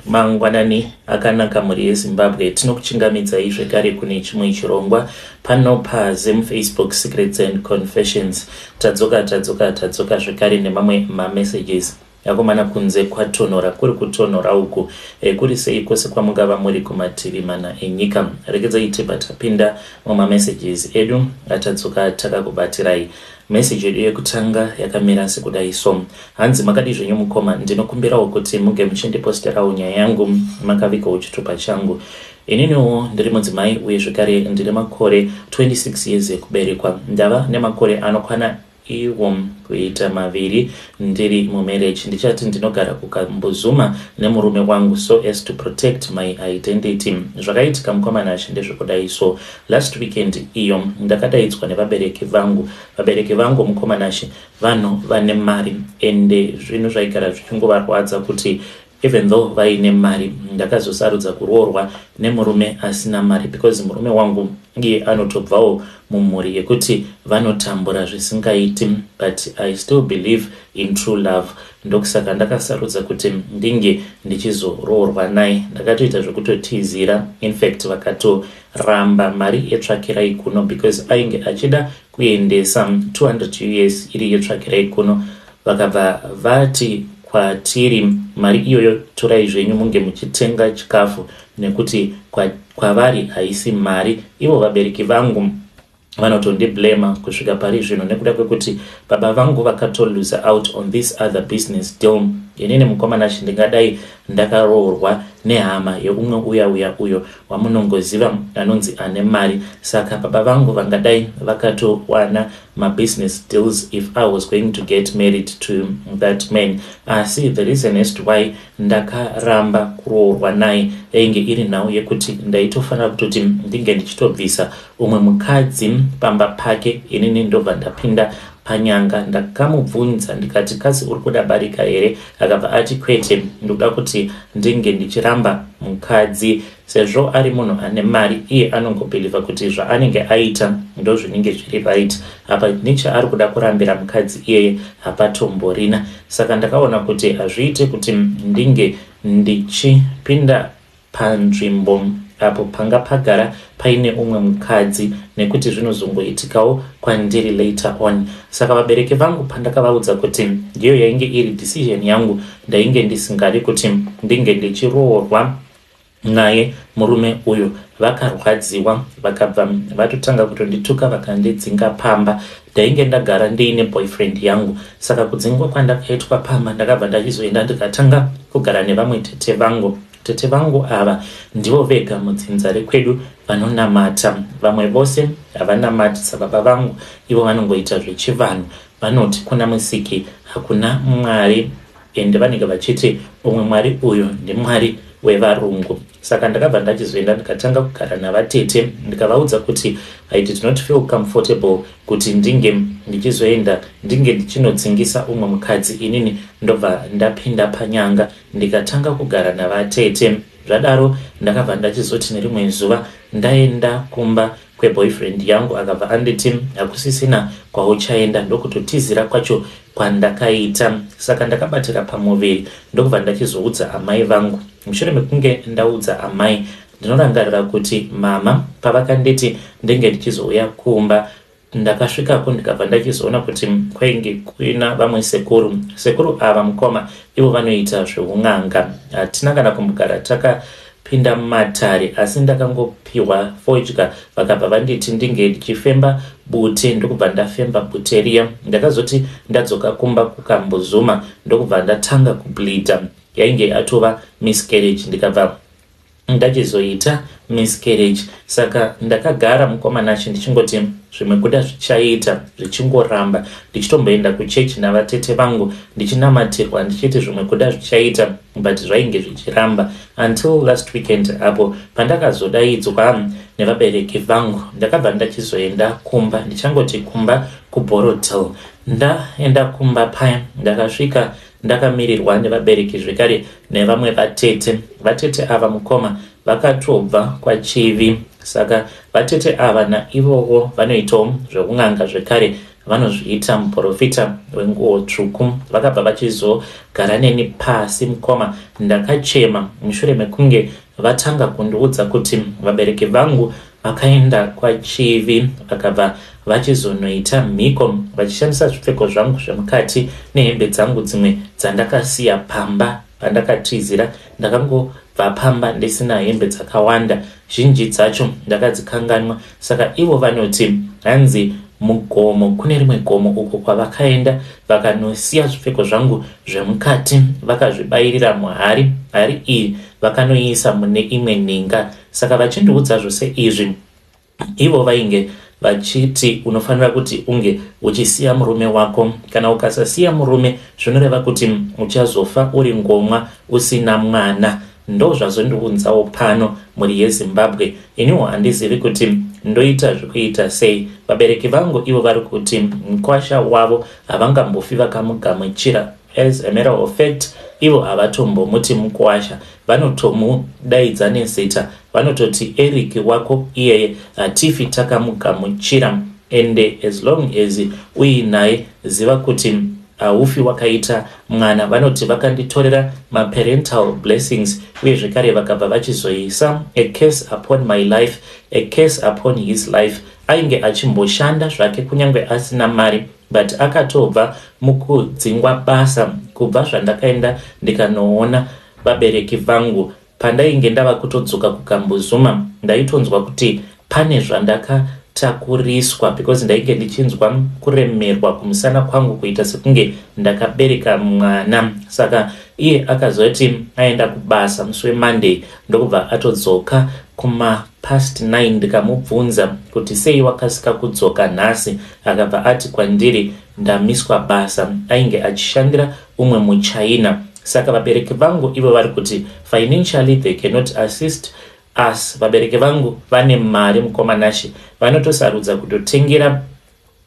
Mangwanani akanaka muri yeZimbabwe. Tinokuchingamidzai zvekare kune chimwe chirongwa pano paZim Facebook Secrets and Confessions. Tadzoka zvekare nemamwe messages yakomana kunze kwatonhora kuri kutonhora uku kuri sei kwose kwamungava muri kumativi mana enyika. Regedzai tipa tapinda messages edu atadzoka takakubatirai. Message yedu yekutanga yakamira sekudai so. Hanzi makadi zvenyu mukoma ndinokumbirawo kuti muge muchindiposterawo nyaya yangu makavikawo chitupa changu. Ininiwo ndiri mudzimai uye zvekare ndine makore 26 years ekuberekwa. Ndava nemakore anokwana iwo kuita maviri ndiri mumarriage. Ndichati ndinogara kukambuzuma nemurume wangu so as to protect my identity. Zvakaitika mukomana ashinde zvekudai so. Last weekend iyo ndakadaidzwa nevabereki vangu. Vabereki vangu mukomana ashe vanhu vane mari ende zvinhu zvaigara zvichingovarwadza kuti even though vaine mari ndakazosarudza kuroorwa nemurume asina mari because murume wangu iye anotobvawo mumhuri yekuti vanotambura zvisingaiti, but I still believe in true love. Ndokusaka ndakasarudza kuti ndinge ndichizoroorwa naye. Ndakatoita zvekutotizira, in fact vakatoramba mari yetsvakirai kuno because ainge achida kuendesa 200 US iri yetsvakirai kuno. Vakabva vati kwatiri mari iyoyo torai zvenyu munge muchitenga chikafu nekuti kwavari haisi mari. Ivo vabereki vangu vanotondiblema kusvika pari zvino nekuda kwekuti baba vangu vakatolose out on this other business deal. Inini mukomana ashe ndingadai ndakaroorwa nehama yeumwe uyo wamunongoziva anonzi ane mari. Saka baba vangu vangadai vakatowana business deals if I was going to get married to that man. Asi the reason as to why ndakaramba kuroorwa naye yainge iri nhau yekuti ndaitofanira kutoti ndinge ndichitobvisa umwe mukadzi pamba pake. Inini ndobva ndapinda panyanga ndakamubvunza ndikati kasi uri kuda barika here? Akabva ati kwete, ndoda kuti ndinge ndichiramba mukadzi. Sezvo ari munhu ane mari iye anongobheliva kuti zvaanenge aita ndo zvinenge zviri right. Apa nechaari kuda kurambira mukadzi iyeye hapatomborina. Saka ndakaona kuti hazviite kuti ndinge ndichipinda panzvimbo apo panga pagara paine umwe mukadzi nekuti zvinozongoitikawo kwandiri later on. Saka vabereki vangu pandakavaudza kuti ndiyo yainge iri decision yangu, ndainge ndisingari kuti ndinge ndichiroorwa naye murume uyu, vakarwadziwa vakabva vatotanga kutondituka vakandidzinga pamba. Ndainge ndagara ndiine boyfriend yangu. Saka kudzingwa kwandakaitwa pamba ndakabva ndachizoenda ndikatanga kugara nevamwe tete vangu. Tete vangu ava ndivo vega mudzinza rekwedu vanonamata. Vamwe vose havanamati. Sababa vangu ivo vanongoita zvechivanhu. Vanoti kuna musiki hakuna mwari, ende vanenge vachiti umwe mwari uyu ndimwari wevarungu. Saka ndakabva ndachizoenda ndikatanga kugara navatete ndikavaudza kuti I did not feel comfortable kuti ndinge ndichizoenda ndinge ndichinodzingisa umwe mukadzi. Inini ndobva ndapinda panyanga ndikatanga kugara navatete. Zvadaro ndakabva ndachizoti nerimwe zuva ndaenda kumba kweboyfriend yangu akabva anditi hakusisina kwauchaenda, ndokutotizira kwacho kwandakaita. Saka ndakabatira pamuviri ndokubva ndachizoudza amai vangu. Mushure mekunge ndaudza amai ndinorangarira kuti mama pavakanditi ndinge ndichizouya kumba, ndakasvikako ndikabva ndachizoona kuti kwainge kuina vamwe sekuru ava mukoma ivo vanoita zveun'anga. Hatina kana kumbogara takapinda mumatare asi ndakangopiwa fodya vakabva vanditi ndinge ndichifemba bute. Ndokubva ndafemba bute riya ndakazoti ndadzoka kumba kukambuzuma ndokubva ndatanga kubleeda. Yainge atova miscarriage. Ndikabva ndachizoita miscarriage. Saka ndakagara mukomana ashe ndichingoti zvimwe kuda zvichaita zvichingoramba, ndichitomboenda kuchechi navatete vangu ndichinamatirwa ndichiti zvimwe kuda zvichaita, but zvainge zvichiramba until last weekend apo pandakazodaidzwa nevabereki vangu. Ndakabva ndachizoenda kumba, ndichangoti kumba kuBorotel. Ndaenda kumba paya ndakasvika ndakamirirwa nevabereki zvekare nevamwe vatete ava mukoma vakatobva kwachivi. Saka vatete ava naivowo vanoitawo zveun'anga zvekare vanozviita muprofita wenguo tsvuku vakabva vachizogara neni pasi mukoma. Ndakachema mushure mekunge vatanga kundiudza kuti vabereki vangu vakaenda kwachivi vakabva vachizonoita mhiko vachishandisa zvipfeko zvangu zvemukati nehembe dzangu dzimwe dzandakasiya pamba pandakatizira. Ndakangobva pamba ndisina hembe dzakawanda, zhinji dzacho ndakadzikanganwa. Saka ivo vanoti hanzi mugomo kune rimwe gomo uko kwavakaenda vakanosiya zvipfeko zvangu zvemukati vakazvibayirira muhari. Hari iyi vakanoisa mune imwe ninga. Saka vachindiudza zvose izvi, ivo vainge vachiti unofanira kuti unge uchisiya murume wako. Kana ukasasiya murume zvinoreva kuti uchazofa uri ngomwa usina mwana. Ndo zvazondiunzawo pano muri yeZimbabwe. Iniwo handizivi kuti ndoita zvekuita sei. Vabereki vangu ivo vari kuti mukwasha wavo havangambofi vakamugamuchira. As a matter of fact, ivo havatombomuti mukwasha, vanotomudaidza nezita, vanototi Eric wako iyeye hatifi takamugamuchira. Ende as long as uinaye ziva kuti haufi wakaita mwana. Vanoti vakanditorera maparental blessings uye zvekare vakabva vachizoisa a curse upon my life, a curse upon his life. Ainge achimboshanda zvake kunyange asina mari, but akatobva mukudzingwa basa kubva zvandakaenda ndikanoona vabereki vangu. Pandainge ndava kutodzoka kukambozuma ndaitonzwa kuti pane zvandakatakuriswa, because ndainge ndichinzwa kuremerwa kumusana kwangu kuita sekunge ndakabereka mwana. Saka iye akazoti aenda kubasa musi weMonday ndokubva atodzoka kuma past 9 ndikamubvunza kuti sei wakasika kudzoka nhasi. Akabva ati kwandiri ndamiswa basa, ainge achishandira umwe muChina. Saka vabereki vangu ivo vari kuti financially they cannot assist us. Vabereki vangu vane mari mukomanashi, vanotosarudza kutotengera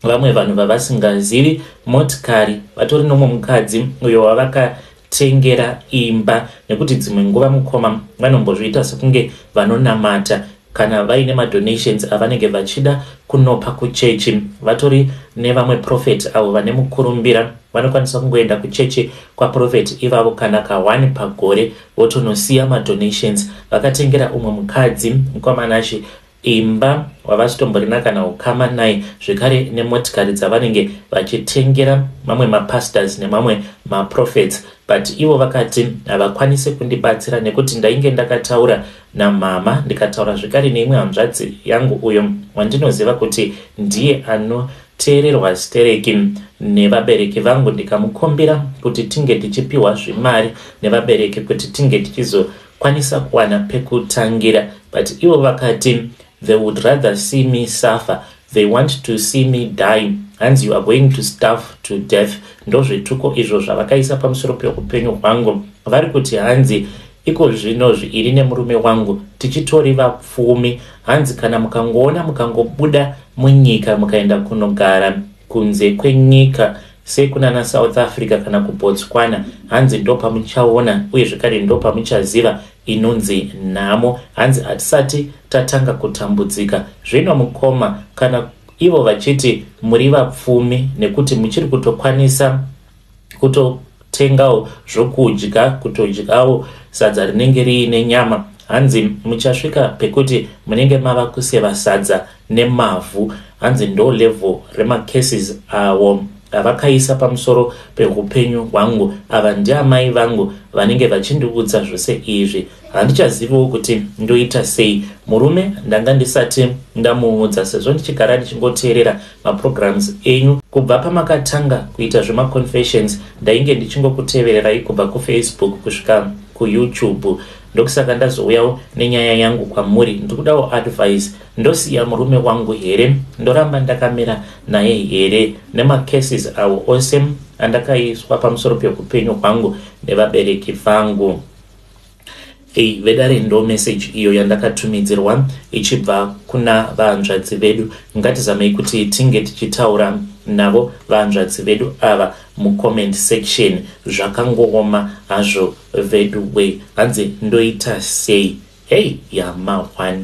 vamwe vanhu vavasingazivi motikari. Vatori nomwe mukadzi uyo wavakatengera imba, nekuti dzimwe nguva mukoma vanombozviita sekunge vanonamata kana vaine madonations avanenge vachida kunopa kuchechi. Vatori nevamwe prophet avo vane mukurumbira, vanokwanisa kungoenda kuchechi kwaprofeti ivavo kana ka1 pagore votonosiya madonations. Vakatengera umwe mukadzi mukomanashi imba wavasitomborina kana ukama naye, zvekare nemotikari dzavanenge vachitengera mamwe mapastors nemamwe maprophets. But ivo vakati havakwanisi kundibatsira nekuti ndainge ndakataura namama, ndikataura zvekare neimwe hanzvadzi yangu uyo wandinoziva kuti ndiye anoteererwa stereki nevabereki vangu, ndikamukombera kuti tinge tichipiwa zvimari nevabereki kuti tinge tichizokwanisa kuwana pekutangira. But ivo vakati they would rather see me suffer, they want to see me die, and you are going to starve to death. Ndo zvituko izvo zvavakaisa pamusoro peupenyu hwangu. Vari kuti hanzi iko zvino zviiri nemurume wangu tichitori vapfumi. Hanzi kana mukangoona mukangobuda munyika mukaenda kunogara kunze kwenyika sekunana South Africa kana kuBotswana, hanzi ndo pamuchaona uye zvekare ndo pamuchaziva inonzi nhamo. Hanzi hatisati tatanga kutambudzika. Zvino mukoma, kana ivo vachiti muri vapfumi nekuti muchiri kutokwanisa kutotengawo zvokudya, kutodyawo sadza rinenge riine nyama, hanzi muchasvika pekuti munenge mava kuseva sadza nemavhu. Hanzi ndo level remacases awo avakaisa pamusoro peupenyu hwangu. Ava ndiamai vangu vanenge vachindiudza zvose izvi. Handichaziviwo kuti ndoita sei. Murume ndanga ndisati ndamuudza, sezvo ndichigara ndichingoteerera maprograms enyu kubva pamakatanga kuita zvemaconfessions. Ndainge ndichingokutevererai kubva kuFacebook kusvika kuYouTube. Ndokusaka ndazouyawo nenyaya yangu kwamuri. Ndikudawo advice. Ndosiya murume wangu here? Ndoramba ndakamira naye here? Nemacases awo ose andakaiswa pamusoro peupenyu hwangu nevabereki vangu. Vedare ndo message iyo yandakatumidzirwa ichibva kuna vahanzvadzi vedu. Ngatizamei kuti tinge tichitaura navo vahanzvadzi vedu ava mucomment section. Zvakangooma hazvo vedu we, hanzi ndoita sei? Hey yama1,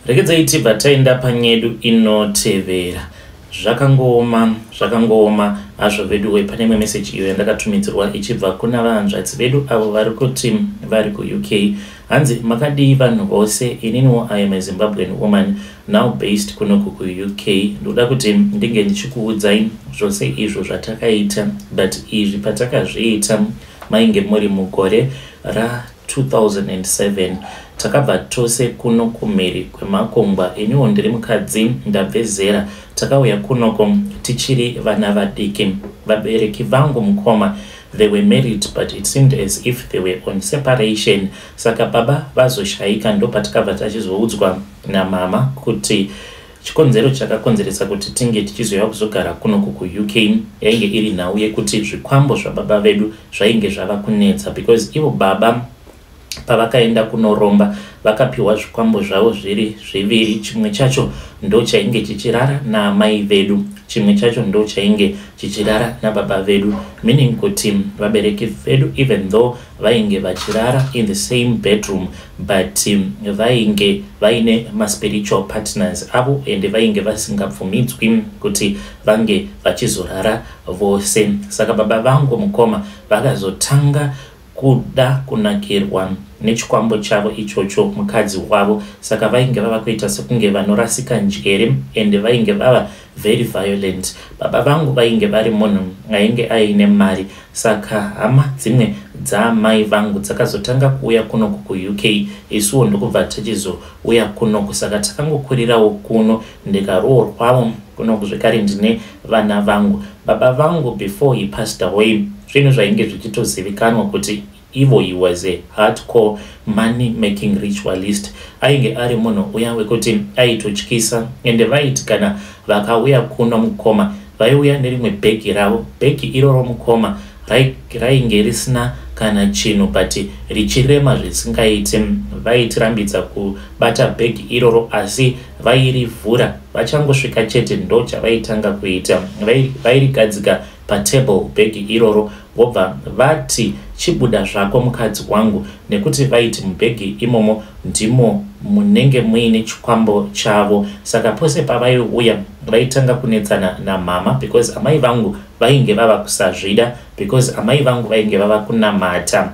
regedzai tibva taenda panyedu inotevera. zvakangoma hazvo vedu. Pane imwe message iyo yandakatumidzirwa ichibva kuna vahanzvadzi vedu avo vari kuti vari ku-UK. Hanzi, makadii vanhu vose, ininiwo I am a Zimbabwean woman now based kunoku ku-UK. Ndoda kuti ndinge ndichikuudzai zvose izvo zvatakaita, but izvi patakazviita mainge muri mugore ra 2007. Takabva tose kuno kumhiri kwemakongwa. Iniwo ndiri mukadzi ndabve zera. Takauya kunoko tichiri vana vadiki. Vabereki vangu mukoma, they were married but it seemed as if they were on separation. Saka baba vazoshaika, ndo patakabva tachizoudzwa namama kuti chikonzero chakakonzeresa kuti tinge tichizoya kuzogara kunoku ku-UK yainge iri nhau yekuti zvikwambo zvababa vedu zvainge zvava kunetsa, because ivo baba pavakaenda kunoromba vakapiwa zvikwambo zvavo zviri zviviri. Chimwe chacho ndo chainge chichirara naamai vedu, chimwe chacho ndo chainge chichirara nababa vedu, meaning kuti vabereki vedu even though vainge vachirara in the same bedroom, but vainge vaine ma-spiritual partners avo ende vainge vasingabvumidzwi kuti vange vachizorara vose. Saka baba vangu mukoma vakazotanga kuda kunakirwa nechikwambo chavo ichocho mukadzi wavo. Saka vainge vava kuita sekunge vanorasika njere ende vainge vava very violent. Baba vangu vainge vari munhu ainge aine mari, saka hama dzimwe dzaamai vangu dzakazotanga kuuya kunoku ku-UK. Isuwo ndokubva tichizouya kunoku, saka takangokurirawo kuno ndikaroorwawo kunoku. Zvekare ndine vana vangu. Baba vangu before he passed away, zvinhu zvainge zvichitozivikanwa kuti ivo he was a hardcore money making ritualist. Ainge ari munhu uya wekuti aitotyisa, ende vaiti kana vakauya kuno mukoma vaiuya nerimwe bhegi ravo. Bhegi iroro mukoma rainge risina kana chinhu but richirema zvisingaiti. Vaitirambidza kubata bhegi iroro, asi vairivhura vachangosvika chete ndo chavaitanga kuita. Vairigadzika patable bhegi iroro vobva vati chibuda zvako mukadzi wangu, nekuti vaiti mubhegi imomo ndimo munenge muine chikwambo chavo. Saka pose pavaiuya vaitanga kunetsana namama, because amai vangu vainge vava kusazvida, because amai vangu vainge vava kunamata.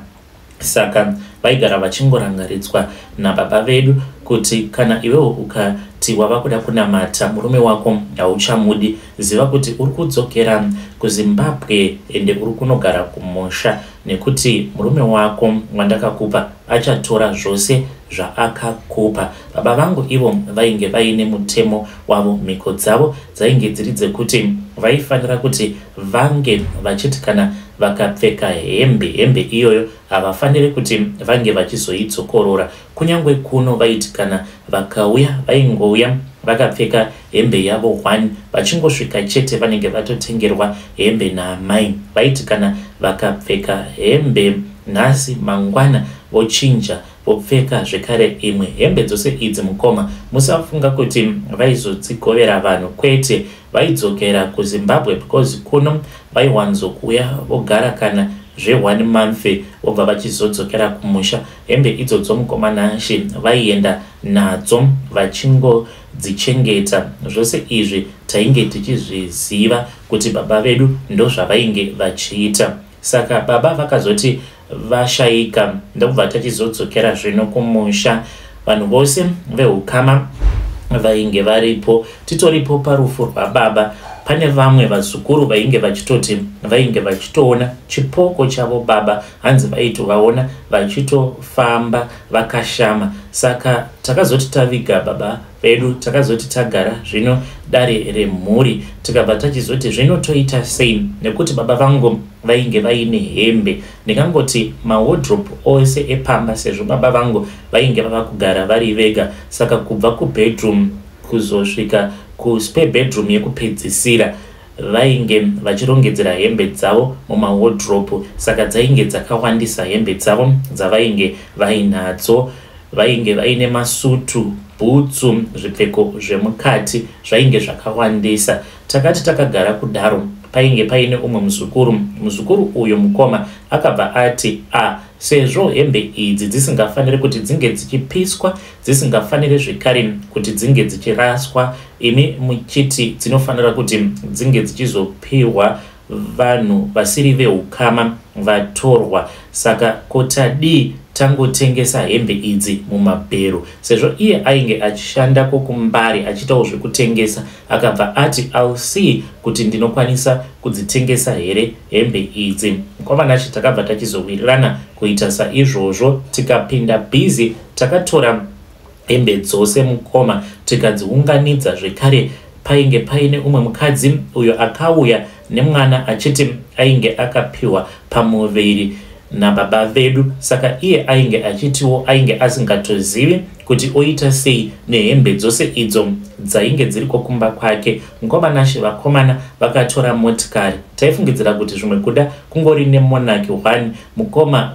Saka vaigara vachingorangaridzwa nababa vedu kuti kana iwewo ukati wava kuda kunamata murume wako hauchamudi, ziva kuti uri kudzokera kuZimbabwe ende uri kunogara kumusha, nekuti murume wako wandakakupa achatora zvose zvaakakupa. Baba vangu ivo vainge vaine mutemo wavo. Mhiko dzavo dzainge dziri dzekuti vaifanira kuti vange vachiti kana vakapfeka hembe iyoyo havafaniri kuti vange vachizoidzokorora. Kunyangwe kuno vaiti kana vakauya vaingouya vakapfeka hembe yavo 1, vachingosvika chete vanenge vatotengerwa hembe naamai. Vaiti kana vakapfeka hembe nhasi mangwana vochinja vopfeka zvekare imwe. Hembe dzose idzi mukoma musafunga kuti vaizodzigovera vanhu, kwete, vaidzokera kuZimbabwe because kuno vaiwanzokuya vogara kana zve1 month vobva vachizodzokera kumusha. Hembe idzodzo mukoma nashe vaienda nadzo vachingodzichengeta. Zvose izvi tainge tichizviziva kuti baba vedu ndo zvavainge vachiita. Saka baba vakazoti vashaika, ndokubva tachizodzokera zvino kumusha. Vanhu vose vehukama vainge varipo. Titoripo parufu rwababa, pane vamwe vazukuru vainge vachitoti vainge vachitoona chipoko chavo baba, hanzi vaitovaona vachitofamba vakashama. Saka takazoti taviga baba vedu, takazoti tagara zvino dare remhuri, tikabva tachizoti zvino toita sei, nekuti baba vangu vainge vaine hembe. Ndingangoti mawardrobe ose epamba, sezvo baba vangu vainge vava kugara vari vega. Saka kubva kubedroom kuzosvika kuspare bedroom yekupedzisira vainge vachirongedzera hembe dzavo mumawardrobe. Saka dzainge dzakawandisa hembe dzavo dzavainge vainadzo. Vainge vaine masutu, bhutsu, zvipfeko zvemukati zvainge zvakawandisa. Takati takagara kudaro painge paine umwe muzukuru uyo mukoma akabva ati sezvo hembe idzi dzisingafaniri kuti dzinge dzichipiswa, dzisingafaniri zvekare kuti dzinge dzichiraswa, imi muchiti dzinofanira kuti dzinge dzichizopiwa vanhu vasiri veukama vatorwa. Saka kotadi tangotengesa hembe idzi mumabhero, sezvo iye ainge achishanda kokumbari achiitawo zvekutengesa, akabva ati I'll see kuti ndinokwanisa kudzitengesa here hembe idzi. Mukomana acho takabva tachizowirirana kuita saizvozvo, tikapinda bhizi takatora hembe dzose mukoma tikadziunganidza zvekare. Painge paine umwe mukadzi uyo akauya nemwana achiti ainge akapiwa pamuviri nababa vedu, saka iye ainge achitiwo ainge asingatozivi kuti oita sei nehembe dzose idzo dzainge dziriko kumba kwake. Mukomana vakomana vakatora motikari, taifungidzira kuti zvimwe kuda kungori nemonaki 1 mukoma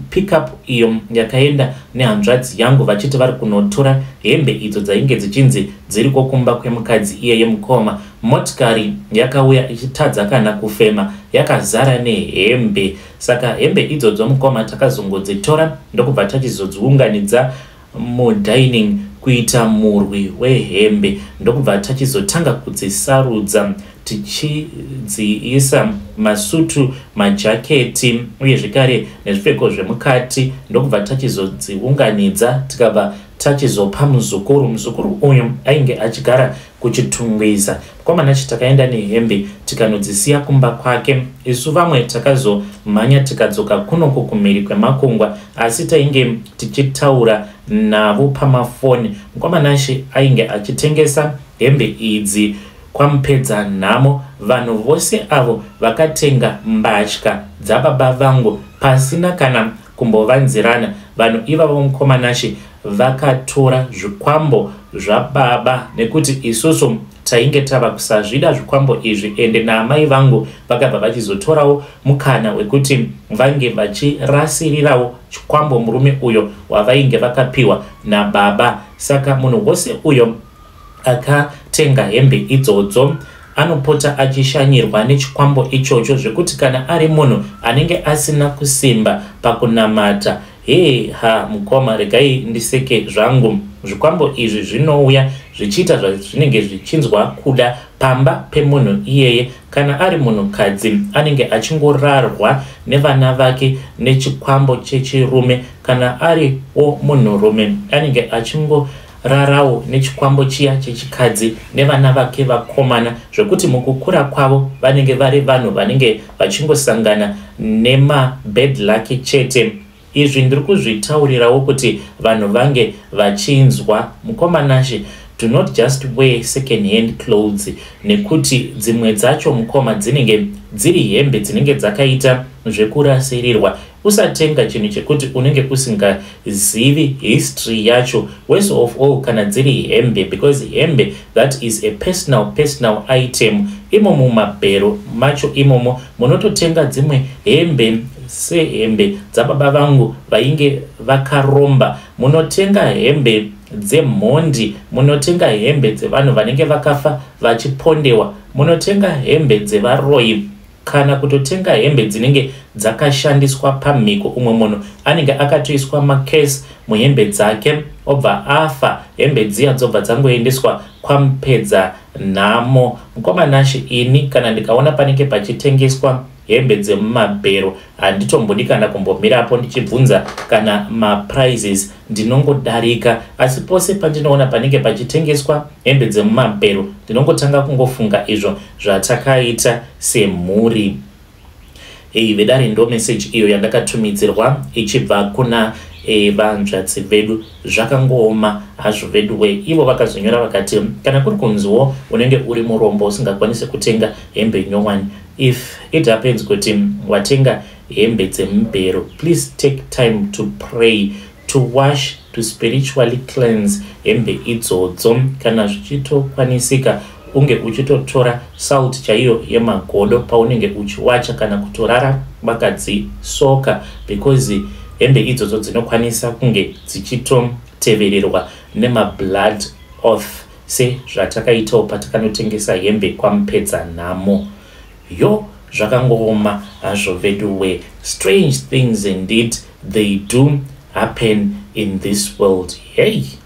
pickup iyo yakaenda nehanzvadzi yangu vachiti vari kunotora hembe idzo dzainge dzichinzi dziriko kumba kwemukadzi iyeye mukoma. Motikari yakauya ichitadza kana kufema, yakazara nehembe. Saka hembe idzodzo mukoma takazongodzitora ndokubva tachizodziunganidza mudining kuita murwi wehembe, ndokubva tachizotanga kudzisarudza tichidziisa masutu, majaketi uye zvekare nezvipfeko zvemukati, ndokubva tachizodziunganidza tikabva tachizopa muzukuru uyu ainge achigara kuchitungwiza. Mukomana takaenda nehembe tikanodzisiya kumba kwake. Isu vamwe takazomhanya tikadzoka kunoko kumhiri kwemakungwa, asi tainge tichitaura navo pamafoni. Mukomana ainge achitengesa hembe idzi kwamupedza nhamo. Vanhu vose avo vakatenga mbatya dzababa vangu pasina kana kumbovanzirana, vanhu ivavo mukomana vakatora zvikwambo zvababa, nekuti isusu tainge tava kusazvida zvikwambo izvi, ende naamai vangu vakabva vachizotorawo mukana wekuti vange vachirasirirawo chikwambo murume uyo wavainge vakapiwa nababa. Saka munhu wose uyo akatenga hembe idzodzo anopota achishanyirwa nechikwambo ichocho, zvekuti kana ari munhu anenge asina kusimba pakunamata, mukoma regai ndiseke zvangu, zvikwambo izvi zvinouya zvichiita zvinenge zvichinzwa kuda pamba pemunhu iyeye. Kana ari munhukadzi anenge achingorarwa nevana vake nechikwambo chechirume, kana ariwo munhurume anenge achingorarawo nechikwambo chiya chechikadzi nevana vake vakomana, zvekuti mukukura kwavo vanenge vari vanhu vanenge vachingosangana nemabad luck chete. Izvi ndiri kuzvitaurirawo kuti vanhu vange vachinzwa. Mukomana do not just wear second hand clothes, nekuti dzimwe dzacho mukoma dzinenge dziri hembe dzinenge dzakaita zvekurasirirwa. Usatenga chinhu chekuti unenge usingazivi history yacho, worst of all kana dziri hembe, because hembe that is a personal item. Imomo mumabhero macho imomo munototenga dzimwe hembe sehembe dzababa vangu vainge vakaromba, munotenga hembe dzemhondi, munotenga hembe dzevanhu vanenge vakafa vachipondewa, munotenga hembe dzevaroyi, kana kutotenga hembe dzinenge dzakashandiswa pamhiko. Umwe munhu anenge akatoiswa makesi muhembe dzake obva afa, hembe dziya dzobva dzangoendeswa kwamupedza nhamo. Mukomana ini kana ndikaona panenge pachitengeswa hembe dzemumabhero handitombodi kana kumbomirapo ndichibvunza kana maprizes, ndinongodarika. Asi pose pandinoona panenge pachitengeswa hembe dzemumabhero ndinongotanga kungofunga izvo zvatakaita semhuri. Vedare ndo message iyo yandakatumidzirwa ichibva kuna vanzvadzi vedu. Zvakangooma hazvo vedu we, ivo vakazonyora vakati kana kuri kunziwo unenge uri murombo usingakwanisi kutenga hembe nyowani, if it happens kuti watenga hembe dzemubhero, please take time to pray, to wash, to spiritually cleanse hembe idzodzo. Kana zvichitokwanisika unge uchitotora salt chaiyo yemagodo paunenge uchiwacha, kana kutorara wakadzisoka, because hembe idzodzo dzinokwanisa kunge dzichitotevererwa nemablood oath, se zvatakaitawo patakanotengesa hembe kwamupedza nhamo. yo zvakangoma zvoveduwe. Strange things indeed they do happen in this world. Hey.